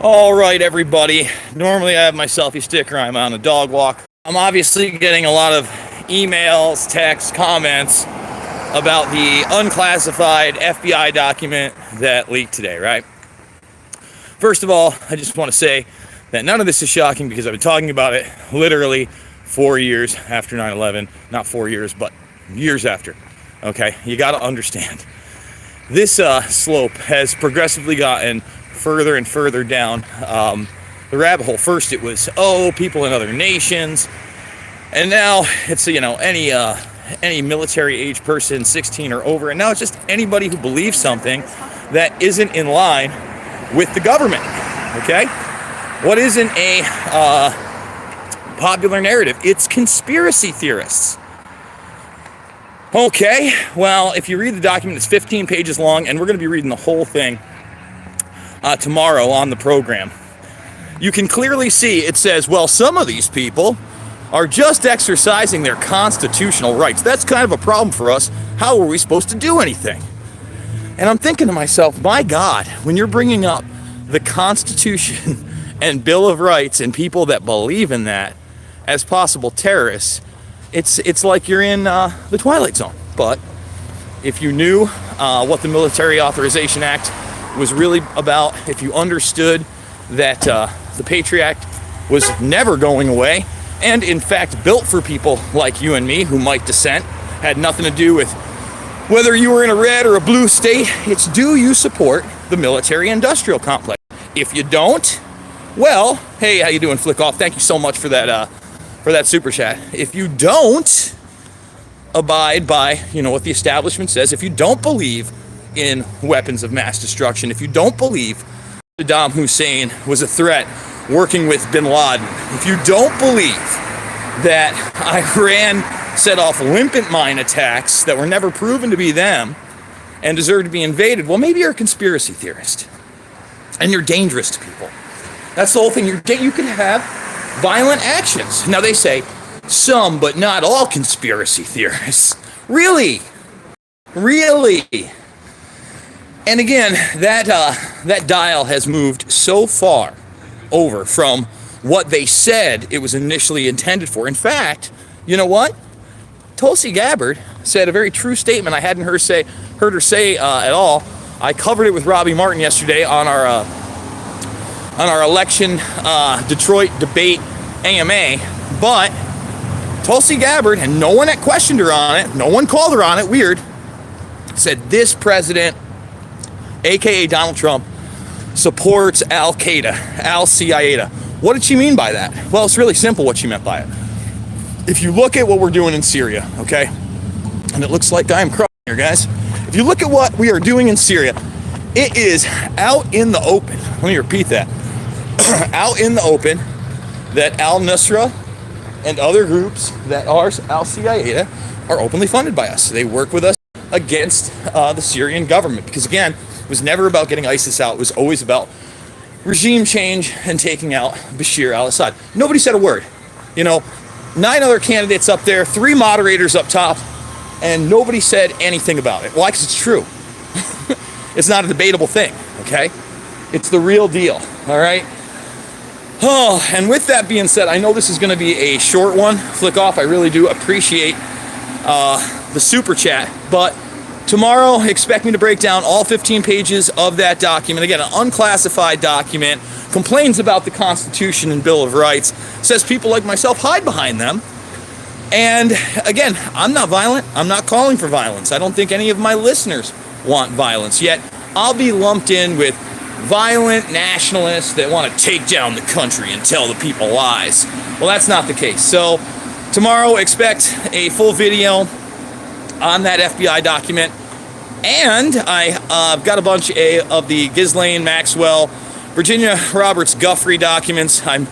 All right, everybody. Normally, I have my selfie sticker. I'm on a dog walk. I'm obviously getting a lot of emails, texts, comments about the unclassified FBI document that leaked today, right? First of all, I just want to say that none of this is shocking because I've been talking about it literally 4 years after 9/11. Not 4 years, but years after. Okay? You got to understand. This slope has progressively gotten further and further down the rabbit hole. First it was, people in other nations, and now it's, any military age person 16 or over, and now it's just anybody who believes something that isn't in line with the government. Okay, what isn't a popular narrative? It's conspiracy theorists. Okay, well, if you read the document, it's 15 pages long, and we're going to be reading the whole thing tomorrow on the program. You can clearly see it says, well, some of these people are just exercising their constitutional rights. That's kind of a problem for us. How are we supposed to do anything? And I'm thinking to myself, my God, when you're bringing up the Constitution and Bill of Rights and people that believe in that as possible terrorists, it's like you're in the Twilight Zone. But if you knew what the Military Authorization Act was really about, if you understood that the Patriot Act was never going away, and in fact built for people like you and me who might dissent, had nothing to do with whether you were in a red or a blue state, it's do you support the military-industrial complex? If you don't, well, hey, how you doing, Flick Off? Thank you so much for that super chat. If you don't abide by, what the establishment says, if you don't believe in weapons of mass destruction, if you don't believe Saddam Hussein was a threat working with bin Laden, if you don't believe that Iran set off limpet mine attacks that were never proven to be them and deserve to be invaded, well, maybe you're a conspiracy theorist and you're dangerous to people. That's the whole thing. You can have violent actions. Now they say some, but not all conspiracy theorists. Really? And again, that dial has moved so far over from what they said it was initially intended for. In fact, you know what? Tulsi Gabbard said a very true statement I hadn't heard her say at all. I covered it with Robbie Martin yesterday on our election Detroit debate AMA, but Tulsi Gabbard, and no one had questioned her on it, no one called her on it, weird, said this president, aka Donald Trump, supports Al-Qaeda, Al-Qaeda. What did she mean by that? Well, it's really simple what she meant by it. If you look at what we're doing in Syria, okay, and it looks like I'm crying here, guys. If you look at what we are doing in Syria, it is out in the open. Let me repeat that. Out in the open that al-Nusra and other groups that are Al-Qaeda are openly funded by us. They work with us against the Syrian government because, again, it was never about getting ISIS out. It was always about regime change and taking out Bashir al-Assad. Nobody said a word. 9 other candidates up there, 3 moderators up top, and nobody said anything about it. Why? Because it's true. It's not a debatable thing, okay? It's the real deal, all right? Oh, and with that being said, I know this is going to be a short one. Flick Off, I really do appreciate the super chat, but tomorrow, expect me to break down all 15 pages of that document. Again, an unclassified document, complains about the Constitution and Bill of Rights, says people like myself hide behind them. And again, I'm not violent. I'm not calling for violence. I don't think any of my listeners want violence. Yet, I'll be lumped in with violent nationalists that want to take down the country and tell the people lies. Well, that's not the case. So, tomorrow, expect a full video on that FBI document, and I've got a bunch of the Ghislaine Maxwell, Virginia Roberts Guthrie documents. I'm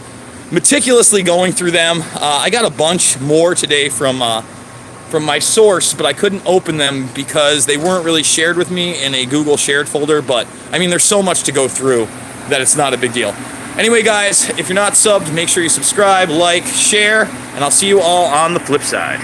meticulously going through them. I got a bunch more today from my source, but I couldn't open them because they weren't really shared with me in a Google shared folder. But I mean, there's so much to go through that it's not a big deal. Anyway, guys, if you're not subbed, make sure you subscribe, like, share, and I'll see you all on the flip side.